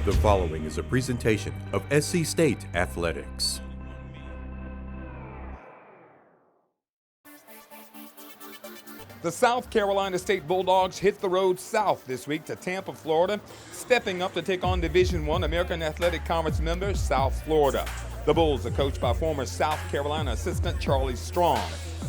The following is a presentation of SC State Athletics. The South Carolina State Bulldogs hit the road south this week to Tampa, Florida, stepping up to take on Division I American Athletic Conference member South Florida. The Bulls are coached by former South Carolina assistant Charlie Strong.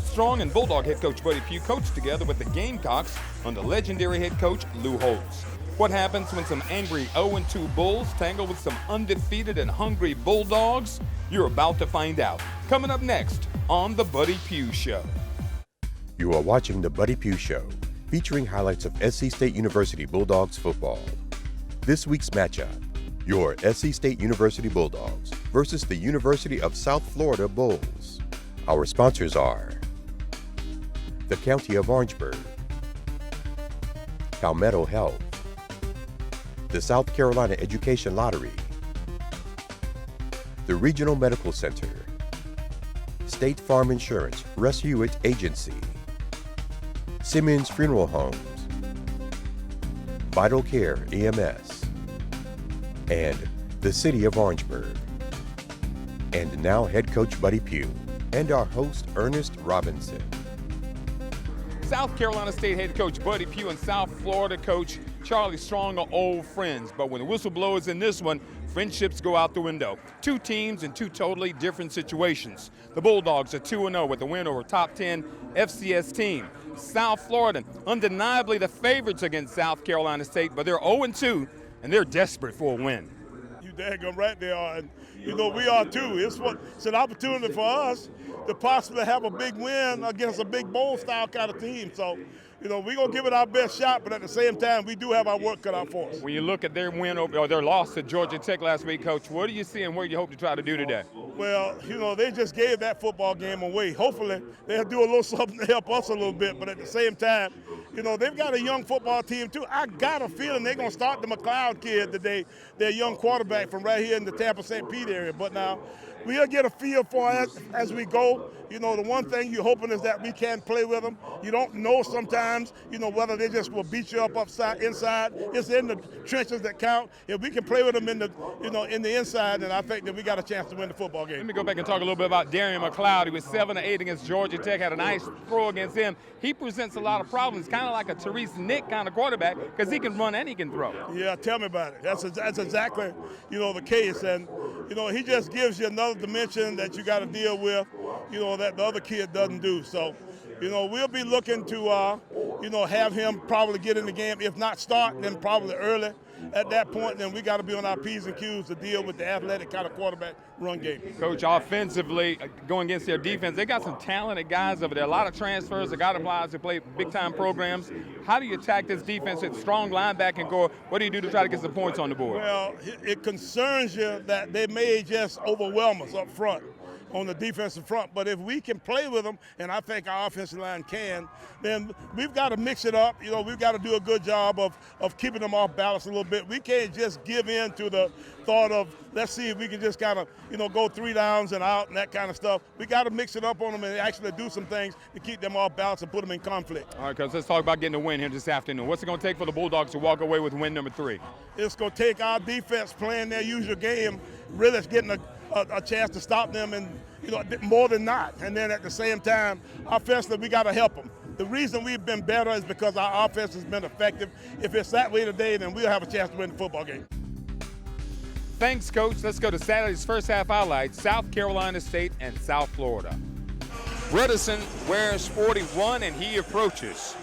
Strong and Bulldog head coach Buddy Pough coached together with the Gamecocks under legendary head coach Lou Holtz. What happens when some angry 0-2 Bulls tangle with some undefeated and hungry Bulldogs? You're about to find out. Coming up next on The Buddy Pough Show. You are watching The Buddy Pough Show, featuring highlights of SC State University Bulldogs football. This week's matchup, your SC State University Bulldogs versus the University of South Florida Bulls. Our sponsors are the County of Orangeburg, Palmetto Health, the South Carolina Education Lottery, the Regional Medical Center, State Farm Insurance Rescue It Agency, Simmons Funeral Homes, Vital Care EMS, and the City of Orangeburg. And now head coach Buddy Pough and our host Ernest Robinson. South Carolina State head coach Buddy Pough and South Florida coach Charlie Strong are old friends, but when the whistle blows in this one, friendships go out the window. Two teams in two totally different situations. The Bulldogs are 2-0 with a win over top 10 FCS team. South Florida, undeniably the favorites against South Carolina State, but they're 0-2 and they're desperate for a win. You daggone right they are, and you know we are too. It's an opportunity for us to possibly have a big win against a big bowl style kind of team. So, you know, we're going to give it our best shot, but at the same time, we do have our work cut out for us. When you look at their win or their loss to Georgia Tech last week, Coach, what do you see and what do you hope to try to do today? Well, you know, they just gave that football game away. Hopefully, they'll do a little something to help us a little bit, but at the same time, you know, they've got a young football team, too. I got a feeling they're going to start the McLeod kid today, their young quarterback from right here in the Tampa St. Pete area. But now, we'll get a feel for it as we go. You know, the one thing you're hoping is that we can play with them. You don't know sometimes, you know, whether they just will beat you up inside. It's in the trenches that count. If we can play with them in the inside, then I think that we got a chance to win the football game. Let me go back and talk a little bit about Darian McLeod. He was 7-8 against Georgia Tech, had a nice throw against him. He presents a lot of problems, kind of like a Therese Nick kind of quarterback, because he can run and he can throw. Yeah, tell me about it. That's exactly, you know, the case. And, you know, he just gives you another dimension that you got to deal with, you know, that the other kid doesn't do. So, you know, we'll be looking to, you know, have him probably get in the game. If not start, then probably early. At that point, then we got to be on our P's and Q's to deal with the athletic kind of quarterback run game. Coach, offensively, going against their defense, they got some talented guys over there. A lot of transfers. They got players who play big-time programs. How do you attack this defense with strong linebacking core? What do you do to try to get some points on the board? Well, it concerns you that they may just overwhelm us up front on the defensive front. But if we can play with them, and I think our offensive line can, then we've got to mix it up. You know, we've got to do a good job of keeping them off balance a little bit. We can't just give in to the thought of, let's see if we can just kind of, you know, go 3 downs and out and that kind of stuff. We got to mix it up on them and actually do some things to keep them off balance and put them in conflict. All right, Coach, let's talk about getting a win here this afternoon. What's it going to take for the Bulldogs to walk away with win number 3? It's going to take our defense playing their usual game, really getting a chance to stop them, and, you know, more than not. And then at the same time, offensively, we got to help them. The reason we've been better is because our offense has been effective. If it's that way today, then we'll have a chance to win the football game. Thanks, Coach. Let's go to Saturday's first half highlights, South Carolina State and South Florida. Bredesen wears 41, and he approaches.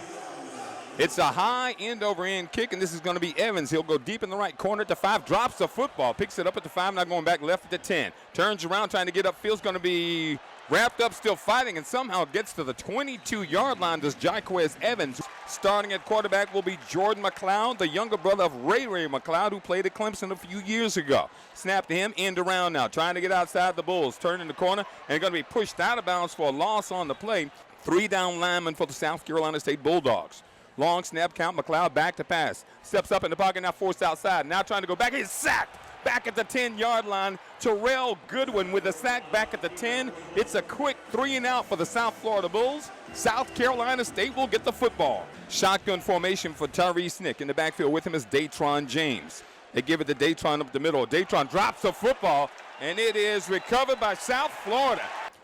It's a high end-over-end kick, and this is going to be Evans. He'll go deep in the right corner at the 5, drops the football, picks it up at the 5, not going back left at the 10. Turns around trying to get upfield. It's going to be wrapped up, still fighting, and somehow gets to the 22-yard line. Does Jaquez Evans. Starting at quarterback will be Jordan McLeod, the younger brother of Ray McLeod, who played at Clemson a few years ago. Snap to him, end around now, trying to get outside the Bulls. Turn in the corner, and going to be pushed out of bounds for a loss on the play. 3 down linemen for the South Carolina State Bulldogs. Long snap count, McLeod back to pass. Steps up in the pocket, now forced outside. Now trying to go back. He's sacked back at the 10-yard line. Terrell Goodwin with a sack back at the 10. It's a quick 3 and out for the South Florida Bulls. South Carolina State will get the football. Shotgun formation for Tyrese Nick. In the backfield with him is Datron James. They give it to Datron up the middle. Datron drops the football, and it is recovered by South Florida.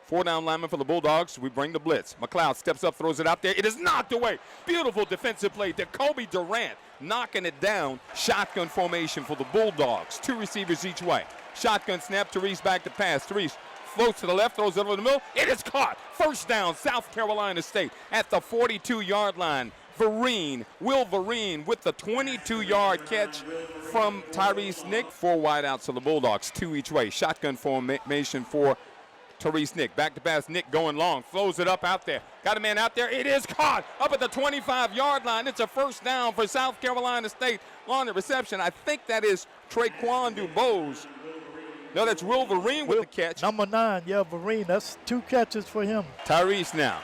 4-down lineman for the Bulldogs. We bring the blitz. McLeod steps up, throws it out there. It is knocked away. Beautiful defensive play. Kobe Durant knocking it down. Shotgun formation for the Bulldogs. 2 receivers each way. Shotgun snap. Therese back to pass. Therese floats to the left, throws it over the middle. It is caught. First down, South Carolina State at the 42-yard line. Will Vereen with the 22-yard catch from Tyrese Nick. 4 wideouts for the Bulldogs, 2 each way. Shotgun formation for Tyrese Nick. Back to pass, Nick going long, throws it up out there. Got a man out there, it is caught up at the 25-yard line. It's a first down for South Carolina State. On the reception, I think that is Traquan DuBose. No, that's Will Vereen with the catch. Number 9, yeah, Vereen. That's 2 catches for him. Tyrese now.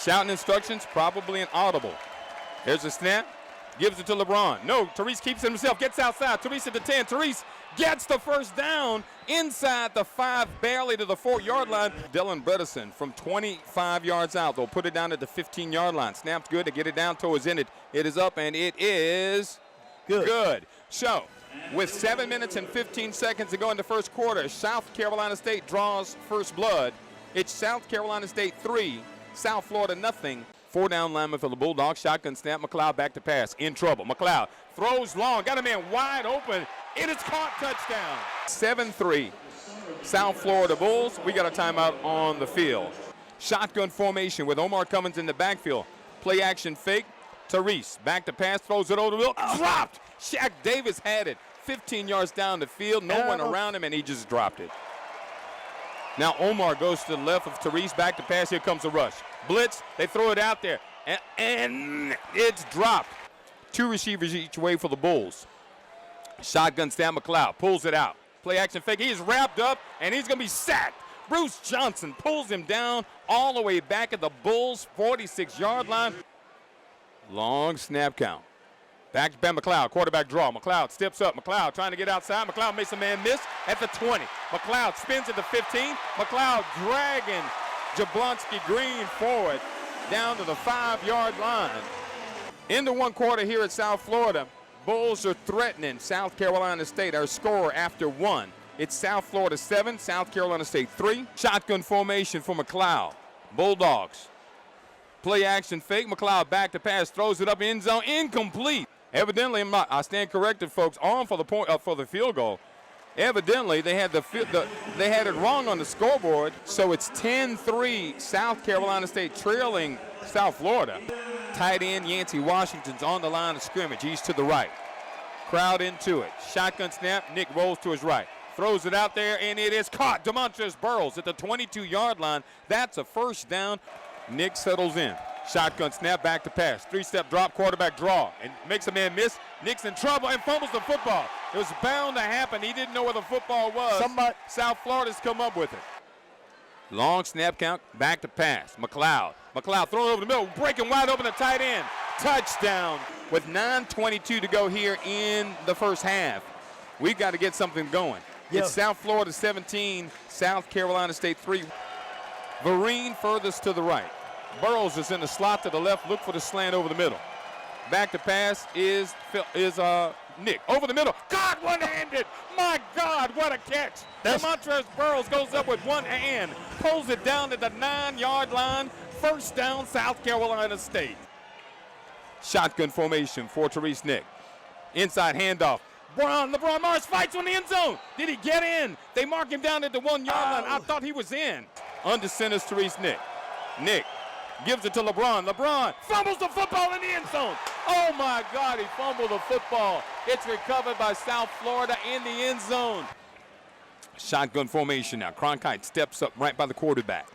Shouting instructions, probably an audible. There's a snap. Gives it to LeBron. No, Tyrese keeps it himself. Gets outside. Tyrese at the 10. Tyrese gets the first down inside the 5, barely to the 4-yard line. Dylan Bredesen from 25 yards out. They'll put it down at the 15-yard line. Snaps good to get it down towards it. It is up, and it is good. So, with 7 minutes and 15 seconds to go in the first quarter, South Carolina State draws first blood. It's South Carolina State 3, South Florida nothing. 4-down lineman for the Bulldogs. Shotgun snap. McLeod back to pass. In trouble. McLeod throws long. Got a man wide open. It is caught. Touchdown. 7-3. South Florida Bulls. We got a timeout on the field. Shotgun formation with Omar Cummins in the backfield. Play action fake. Tyrese back to pass. Throws it over the middle. Dropped. Shaq Davis had it. 15 yards down the field. No one around him, and he just dropped it. Now Omar goes to the left of Tyrese, back to pass. Here comes the rush. Blitz, they throw it out there, and it's dropped. 2 receivers each way for the Bulls. Shotgun snap, McLeod pulls it out. Play action fake, he's wrapped up, and he's going to be sacked. Bruce Johnson pulls him down all the way back at the Bulls' 46-yard line. Long snap count. Back to Ben McLeod, quarterback draw. McLeod steps up. McLeod trying to get outside. McLeod makes a man miss at the 20. McLeod spins at the 15. McLeod dragging Jablonski Green forward down to the 5-yard line. In the 1 quarter here at South Florida, Bulls are threatening South Carolina State. Our score after 1. It's South Florida 7, South Carolina State 3. Shotgun formation for McLeod. Bulldogs. Play action fake. McLeod back to pass, throws it up end zone, incomplete. Evidently, I stand corrected, folks. On for the point for the field goal. Evidently, they had it wrong on the scoreboard. So it's 10-3. South Carolina State trailing South Florida. Tight end Yancey Washington's on the line of scrimmage. He's to the right. Crowd into it. Shotgun snap. Nick rolls to his right. Throws it out there, and it is caught. Demontrez Burrows at the 22-yard line. That's a first down. Nick settles in. Shotgun snap, back to pass. 3-step drop, quarterback draw, and makes a man miss. Nick's in trouble and fumbles the football. It was bound to happen. He didn't know where the football was. South Florida's come up with it. Long snap count, back to pass. McLeod throwing over the middle, breaking wide open to tight end. Touchdown with 9:22 to go here in the first half. We've got to get something going. It's South Florida 17, South Carolina State 3. Vereen furthest to the right. Burrows is in the slot to the left. Look for the slant over the middle. Back to pass is Nick. Over the middle. God, one-handed. My God, what a catch. Demontrez Burrows goes up with one hand. Pulls it down to the 9-yard line. First down, South Carolina State. Shotgun formation for Tyrese Nick. Inside handoff. LeBron Morris fights on the end zone. Did he get in? They mark him down at the 1-yard line. I thought he was in. Under center is Tyrese Nick. Nick gives it to LeBron. LeBron fumbles the football in the end zone. Oh, my God, he fumbled the football. It's recovered by South Florida in the end zone. Shotgun formation now. Cronkite steps up right by the quarterback.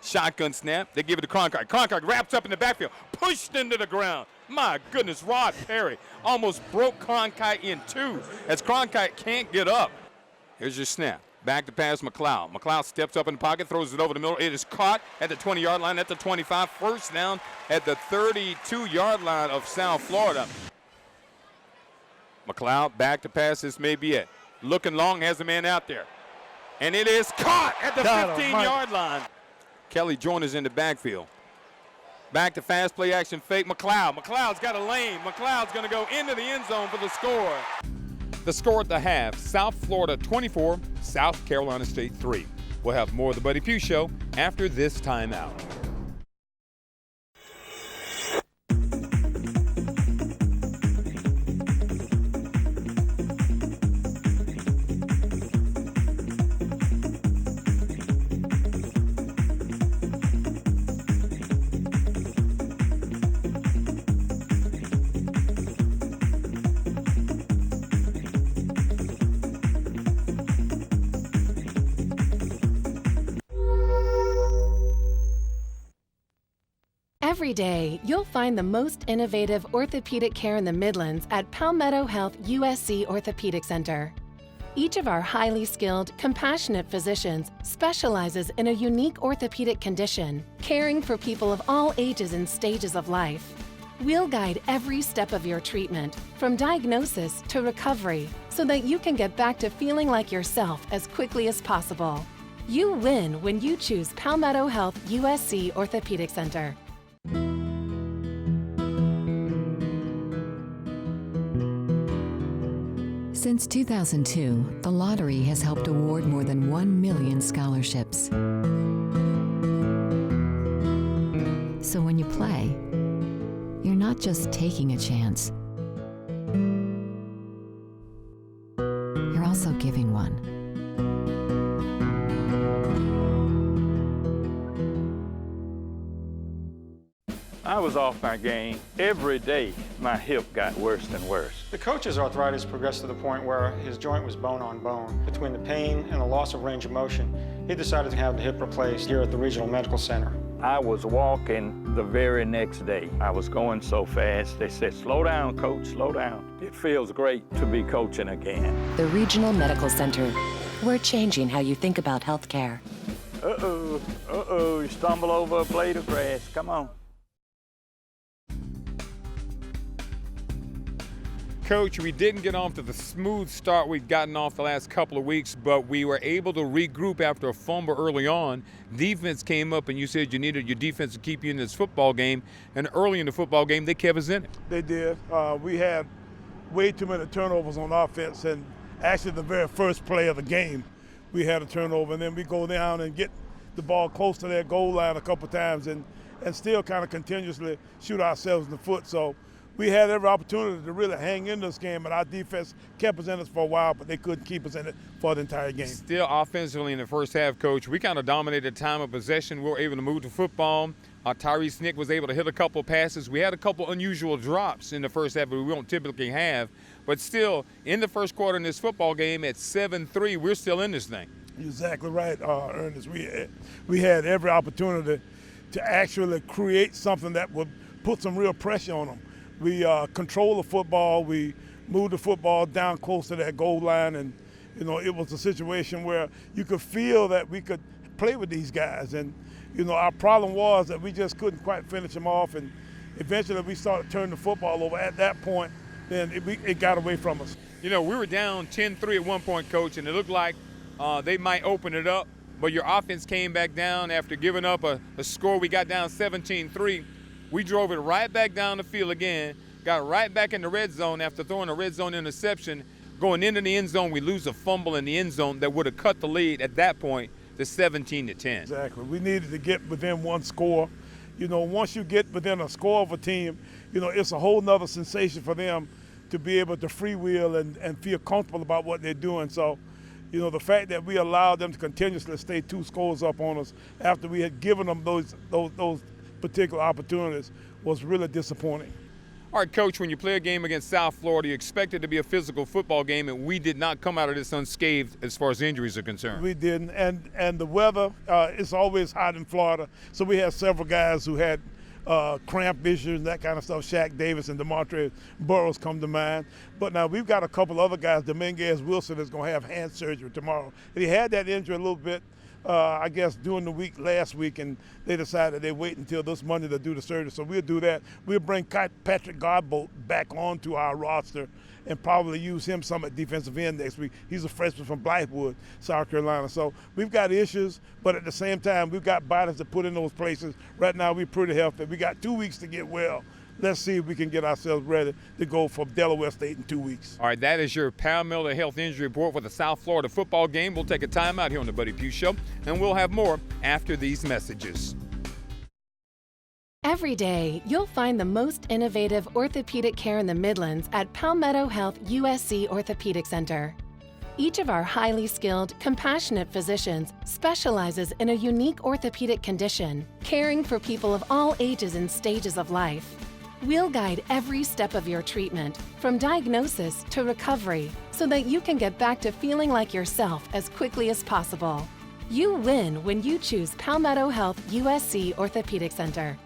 Shotgun snap. They give it to Cronkite. Cronkite wraps up in the backfield. Pushed into the ground. My goodness, Rod Perry almost broke Cronkite in 2 as Cronkite can't get up. Here's your snap. Back to pass McLeod. McLeod steps up in the pocket, throws it over the middle. It is caught at the 20-yard line, at the 25. First down at the 32-yard line of South Florida. McLeod back to pass. This may be it. Looking long, has a man out there. And it is caught at the 15-yard line. Kelly Joyner's in the backfield. Back to fast play action fake. McLeod's got a lane. McLeod's going to go into the end zone for the score. The score at the half, South Florida 24, South Carolina State 3. We'll have more of the Buddy Pough Show after this timeout. Every day, you'll find the most innovative orthopedic care in the Midlands at Palmetto Health USC Orthopedic Center. Each of our highly skilled, compassionate physicians specializes in a unique orthopedic condition, caring for people of all ages and stages of life. We'll guide every step of your treatment, from diagnosis to recovery, so that you can get back to feeling like yourself as quickly as possible. You win when you choose Palmetto Health USC Orthopedic Center. Since 2002, the lottery has helped award more than 1 million scholarships. So when you play, you're not just taking a chance. You're also giving one. I was off my game. Every day, my hip got worse and worse. The coach's arthritis progressed to the point where his joint was bone on bone. Between the pain and the loss of range of motion, he decided to have the hip replaced here at the Regional Medical Center. I was walking the very next day. I was going so fast, they said, "Slow down, coach, slow down." It feels great to be coaching again. The Regional Medical Center. We're changing how you think about health care. You stumble over a blade of grass. Come on. Coach, we didn't get off to the smooth start we've gotten off the last couple of weeks, but we were able to regroup after a fumble early on. Defense came up, and you said you needed your defense to keep you in this football game. And early in the football game, they kept us in it. They did. We had way too many turnovers on offense, and actually the very first play of the game, we had a turnover, and then we go down and get the ball close to that goal line a couple times and still kind of continuously shoot ourselves in the foot. So we had every opportunity to really hang in this game, and our defense kept us in it for a while, but they couldn't keep us in it for the entire game. Still offensively in the first half, Coach, we kind of dominated time of possession. We were able to move the football. Tyrese Nick was able to hit a couple of passes. We had a couple unusual drops in the first half that we don't typically have. But still, in the first quarter in this football game at 7-3, we're still in this thing. You're exactly right, Ernest. We had every opportunity to actually create something that would put some real pressure on them. We controlled the football. We moved the football down close to that goal line, and it was a situation where you could feel that we could play with these guys. And our problem was that we just couldn't quite finish them off. And eventually, we started turning the football over. At that point, then it got away from us. We were down 10-3 at one point, Coach, and it looked like they might open it up. But your offense came back down after giving up a score. We got down 17-3. We drove it right back down the field again, got right back in the red zone after throwing a red zone interception. Going into the end zone, we lose a fumble in the end zone that would have cut the lead at that point to 17-10. Exactly. We needed to get within one score. Once you get within a score of a team, it's a whole nother sensation for them to be able to freewheel and feel comfortable about what they're doing. So, the fact that we allowed them to continuously stay 2 scores up on us after we had given them those particular opportunities was really disappointing. All right, Coach, when you play a game against South Florida, you expect it to be a physical football game, and we did not come out of this unscathed as far as injuries are concerned. We didn't, and the weather, it's always hot in Florida, so we had several guys who had cramp issues and that kind of stuff. Shaq Davis and DeMontre Burrows come to mind. But now we've got a couple other guys. Dominguez Wilson is going to have hand surgery tomorrow. And he had that injury a little bit, I guess, during the week last week, and they decided they'd wait until this Monday to do the surgery. So we'll do that. We'll bring Patrick Godbolt back onto our roster and probably use him some at defensive end next week. He's a freshman from Blythewood, South Carolina. So we've got issues, but at the same time, we've got bodies to put in those places. Right now, we're pretty healthy. We got 2 weeks to get well. let's see if we can get ourselves ready to go for Delaware State in 2 weeks. All right, that is your Palmetto Health Injury Report for the South Florida football game. We'll take a time out here on the Buddy Pough Show, and we'll have more after these messages. Every day, you'll find the most innovative orthopedic care in the Midlands at Palmetto Health USC Orthopedic Center. Each of our highly skilled, compassionate physicians specializes in a unique orthopedic condition, caring for people of all ages and stages of life. We'll guide every step of your treatment, from diagnosis to recovery, so that you can get back to feeling like yourself as quickly as possible. You win when you choose Palmetto Health USC Orthopedic Center.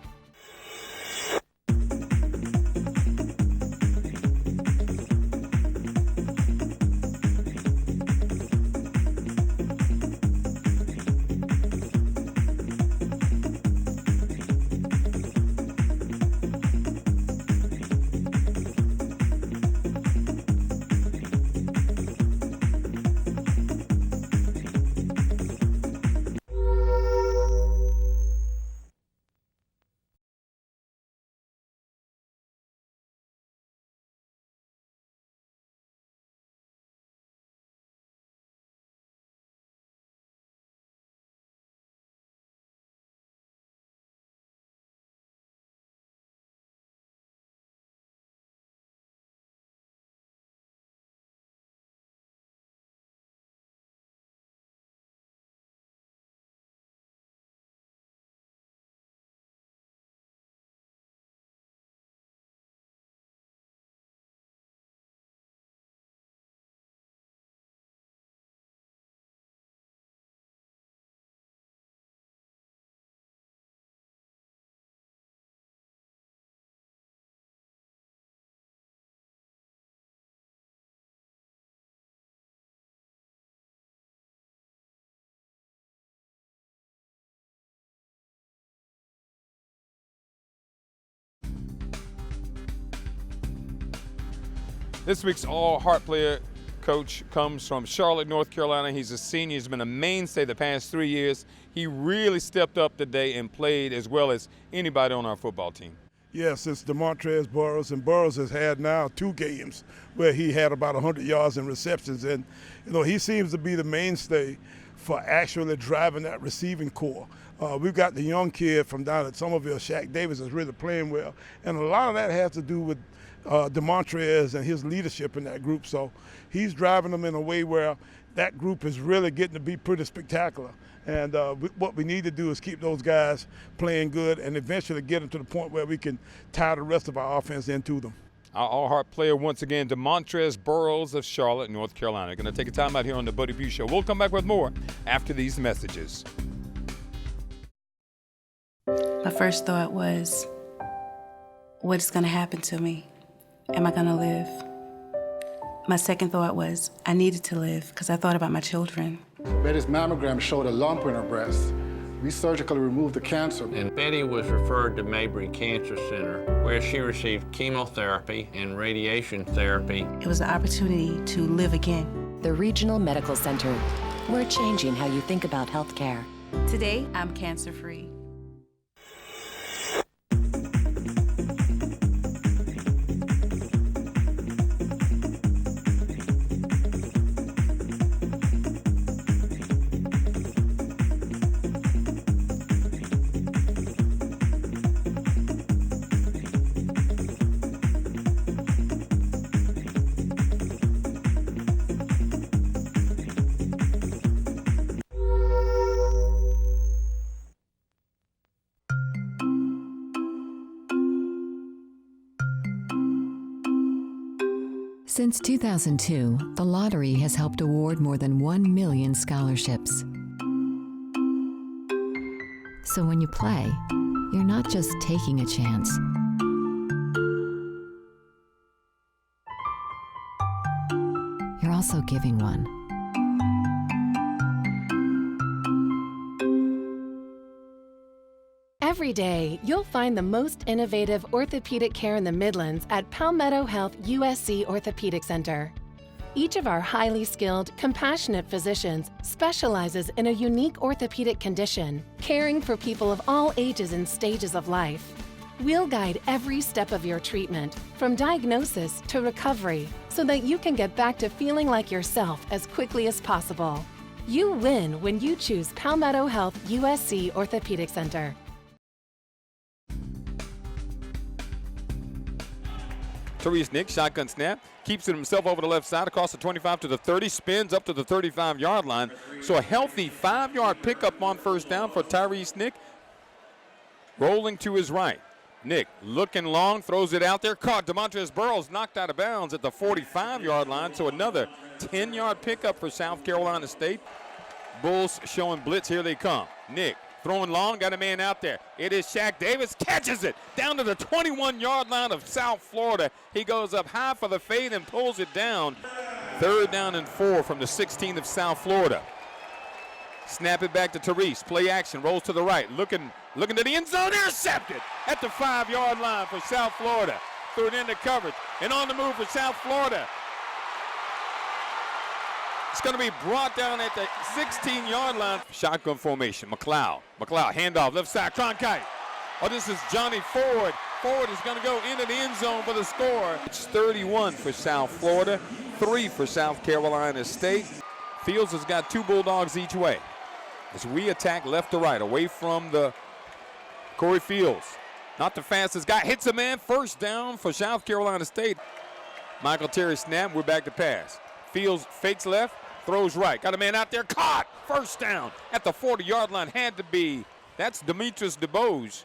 This week's all-heart player coach comes from Charlotte, North Carolina. He's a senior. He's been a mainstay the past 3 years. He really stepped up today and played as well as anybody on our football team. Yeah, since Demontrez Burrows, and Burrows has had now 2 games where he had about 100 yards in receptions, and he seems to be the mainstay for actually driving that receiving core. We've got the young kid from down at Somerville, Shaq Davis, is really playing well, and a lot of that has to do with Demontrez and his leadership in that group. So he's driving them in a way where that group is really getting to be pretty spectacular. And what we need to do is keep those guys playing good and eventually get them to the point where we can tie the rest of our offense into them. Our all-heart player once again, Demontrez Burrows of Charlotte, North Carolina. Going to take a time out here on the Buddy Pough Show. We'll come back with more after these messages. My first thought was, what is going to happen to me? Am I going to live? My second thought was, I needed to live because I thought about my children. Betty's mammogram showed a lump in her breast. We surgically removed the cancer. And Betty was referred to Mabry Cancer Center, where she received chemotherapy and radiation therapy. It was an opportunity to live again. The Regional Medical Center. We're changing how you think about healthcare. Today, I'm cancer-free. Since 2002, the lottery has helped award more than 1 million scholarships. So when you play, you're not just taking a chance. You're also giving one. Every day, you'll find the most innovative orthopedic care in the Midlands at Palmetto Health USC Orthopedic Center. Each of our highly skilled, compassionate physicians specializes in a unique orthopedic condition, caring for people of all ages and stages of life. We'll guide every step of your treatment, from diagnosis to recovery, so that you can get back to feeling like yourself as quickly as possible. You win when you choose Palmetto Health USC Orthopedic Center. Tyrese Nick, shotgun snap, keeps it himself over the left side, across the 25 to the 30, spins up to the 35-yard line. So a healthy 5-yard pickup on first down for Tyrese Nick. Rolling to his right. Nick looking long, throws it out there, caught. Demontrez Burrows knocked out of bounds at the 45-yard line, so another 10-yard pickup for South Carolina State. Bulls showing blitz, here they come. Nick throwing long, got a man out there. It is Shaq Davis, catches it down to the 21-yard line of South Florida. He goes up high for the fade and pulls it down. 3rd down and 4 from the 16 of South Florida. Snap it back to Tyrese, play action, rolls to the right, looking to the end zone, intercepted at the 5-yard line for South Florida. Threw it into coverage, and on the move for South Florida. It's going to be brought down at the 16-yard line. Shotgun formation, McLeod, handoff, left side, Cronkite. Oh, this is Johnny Ford. Ford is going to go into the end zone for the score. It's 31 for South Florida, 3 for South Carolina State. Fields has got 2 Bulldogs each way. As we attack left to right, away from the Corey Fields. Not the fastest guy, hits a man, first down for South Carolina State. Michael Terry snap, we're back to pass. Fields fakes left, throws right. Got a man out there, caught, first down at the 40-yard line, had to be. That's Demetrius DeBose.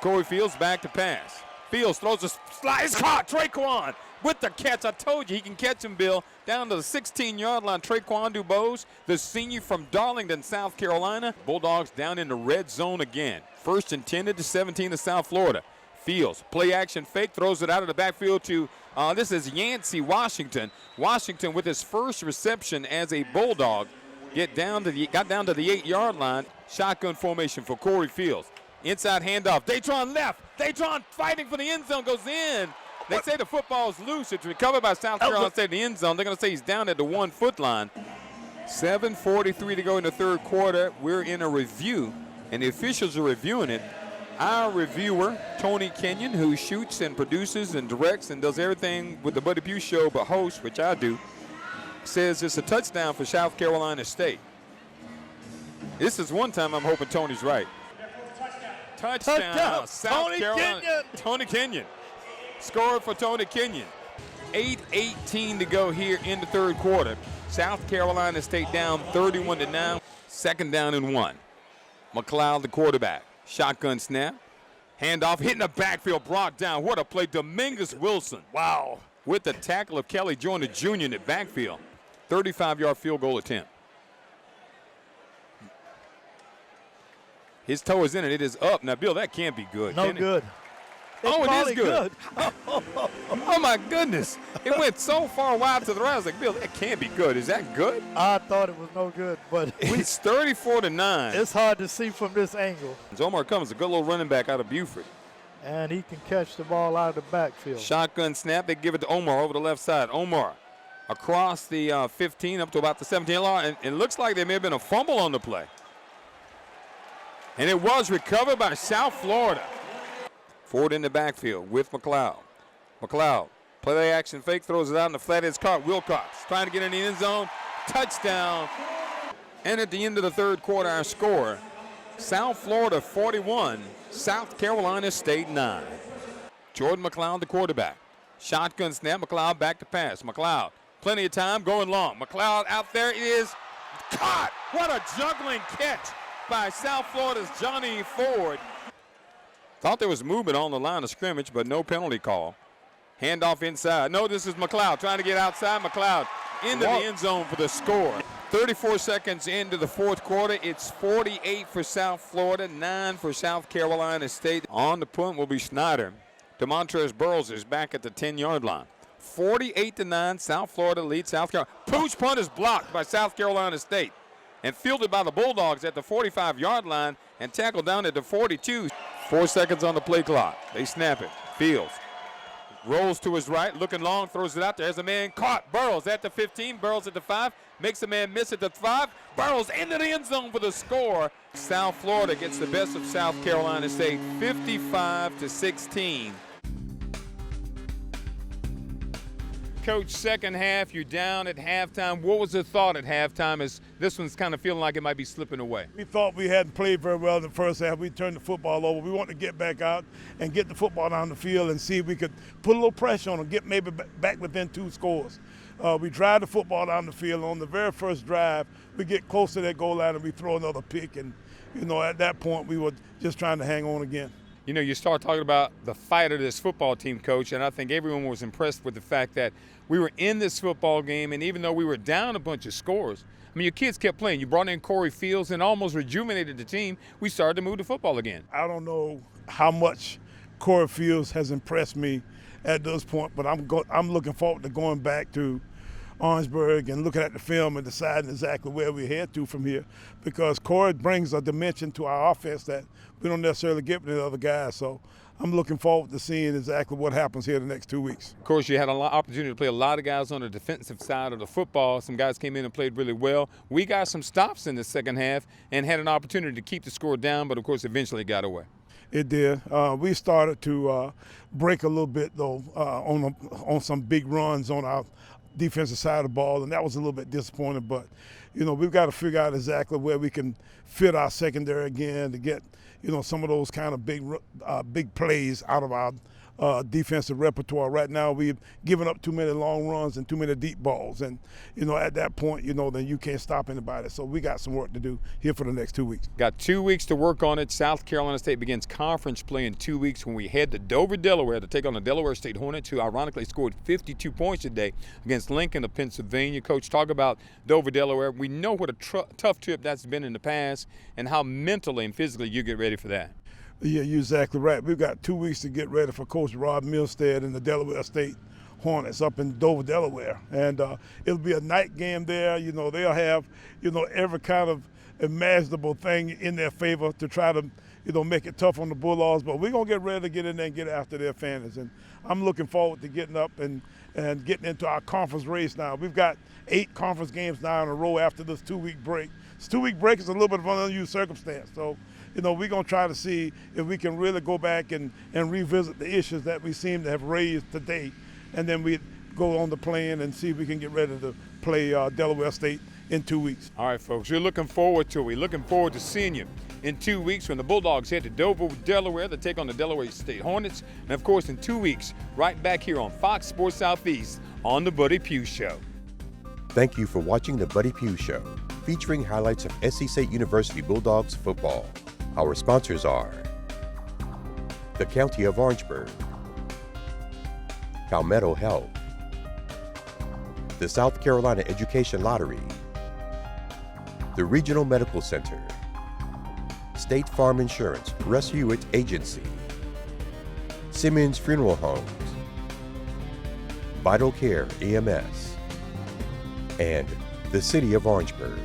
Corey Fields back to pass. Fields throws a slide, it's caught, Traquan with the catch. I told you he can catch him, Bill. Down to the 16-yard line, Traquan DuBose, the senior from Darlington, South Carolina. Bulldogs down in the red zone again. 1st and 10 to 17 to South Florida. Fields, play action fake, throws it out of the backfield to, this is Yancey Washington. Washington with his first reception as a Bulldog. Got down to the 8-yard line. Shotgun formation for Corey Fields. Inside handoff, Datron left. Datron fighting for the end zone, goes in. They say the football's loose. It's recovered by South Carolina State in the end zone. They're going to say he's down at the 1-foot line. 7:43 to go in the 3rd quarter. We're in a review, and the officials are reviewing it. Our reviewer, Tony Kenyon, who shoots and produces and directs and does everything with the Buddy Pough Show but hosts, which I do, says it's a touchdown for South Carolina State. This is one time I'm hoping Tony's right. Touchdown. South Carolina. Kenyon. Tony Kenyon. Scored for Tony Kenyon. 8:18 to go here in the 3rd quarter. South Carolina State down 31-9. 2nd down and 1. McLeod, the quarterback. Shotgun snap. Handoff, hitting the backfield, brought down. What a play. Dominguez Wilson. Wow. With the tackle of Kelly Joyner Jr. in the backfield. 35-yard field goal attempt. His toe is in it. It is up. Now, Bill, that can't be good. No good. Oh, it is good. Oh, my goodness. It went so far wide to the right. I was like, Bill, that can't be good. Is that good? I thought it was no good, but it's 34-9. It's hard to see from this angle. Omar Cummins, a good little running back out of Buford. And he can catch the ball out of the backfield. Shotgun snap. They give it to Omar over the left side. Omar across the 15 up to about the 17 line. And it looks like there may have been a fumble on the play. And it was recovered by South Florida. Ford in the backfield with McLeod. McLeod, play action fake, throws it out in the flat. It's caught. Wilcox trying to get in the end zone. Touchdown. And at the end of the 3rd quarter, our score, South Florida 41, South Carolina State 9. Jordan McLeod, the quarterback. Shotgun snap. McLeod back to pass. McLeod, plenty of time, going long. McLeod out there, it is caught. What a juggling catch by South Florida's Johnny Ford. Thought there was movement on the line of scrimmage, but no penalty call. Handoff inside. No, this is McLeod trying to get outside. McLeod into the end zone for the score. 34 seconds into the 4th quarter. It's 48 for South Florida, 9 for South Carolina State. On the punt will be Snyder. Demontrez Burrows is back at the 10-yard line. 48-9, South Florida leads South Carolina. Pooch punt is blocked by South Carolina State and fielded by the Bulldogs at the 45-yard line and tackled down at the 42. 4 seconds on the play clock. They snap it. Fields Rolls to his right, looking long, throws it out there. There's a man caught. Burrows at the 15, Burrows at the 5, makes a man miss at the 5. Burrows into the end zone for the score. South Florida gets the best of South Carolina State, 55-16. Coach, second half, you're down at halftime. What was the thought at halftime as this one's kind of feeling like it might be slipping away? We thought we hadn't played very well in the first half. We turned the football over. We wanted to get back out and get the football down the field and see if we could put a little pressure on them, get maybe back within 2 scores. We drive the football down the field. On the very first drive, we get close to that goal line and we throw another pick. And, at that point, we were just trying to hang on again. You start talking about the fight of this football team, Coach, and I think everyone was impressed with the fact that we were in this football game, and even though we were down a bunch of scores, your kids kept playing. You brought in Corey Fields and almost rejuvenated the team. We started to move the football again. I don't know how much Corey Fields has impressed me at this point, but I'm looking forward to going back to Orangeburg and looking at the film and deciding exactly where we head to from here, because Corey brings a dimension to our offense that we don't necessarily get with the other guys. So I'm looking forward to seeing exactly what happens here the next 2 weeks. Of course, you had an opportunity to play a lot of guys on the defensive side of the football. Some guys came in and played really well. We got some stops in the second half and had an opportunity to keep the score down, but of course eventually got away. It did. We started to break a little bit, though, on some big runs on our defensive side of the ball, and that was a little bit disappointing. But, we've got to figure out exactly where we can fit our secondary again to get, some of those kind of big plays out of our defensive repertoire. Right now, we've given up too many long runs and too many deep balls. And, at that point, then you can't stop anybody. So we got some work to do here for the next 2 weeks. Got 2 weeks to work on it. South Carolina State begins conference play in 2 weeks when we head to Dover, Delaware to take on the Delaware State Hornets, who ironically scored 52 points today against Lincoln of Pennsylvania. Coach, talk about Dover, Delaware. We know what a tough trip that's been in the past and how mentally and physically you get ready for that. Yeah, you're exactly right. We've got 2 weeks to get ready for Coach Rob Milstead and the Delaware State Hornets up in Dover, Delaware. And it'll be a night game there. They'll have, every kind of imaginable thing in their favor to try to, make it tough on the Bulldogs. But we're going to get ready to get in there and get after their fans. And I'm looking forward to getting up and getting into our conference race now. We've got 8 conference games now in a row after this 2-week break. This 2-week break is a little bit of an unusual circumstance. So, we're going to try to see if we can really go back and revisit the issues that we seem to have raised today. And then we go on the plan and see if we can get ready to play Delaware State in 2 weeks. All right, folks, we're looking forward to it. We're looking forward to seeing you in 2 weeks when the Bulldogs head to Dover, Delaware to take on the Delaware State Hornets. And, of course, in 2 weeks, right back here on Fox Sports Southeast on The Buddy Pough Show. Thank you for watching The Buddy Pough Show, featuring highlights of SC State University Bulldogs football. Our sponsors are the County of Orangeburg, Palmetto Health, the South Carolina Education Lottery, the Regional Medical Center, State Farm Insurance, Russ Hewitt Agency, Simmons Funeral Homes, Vital Care EMS, and the City of Orangeburg.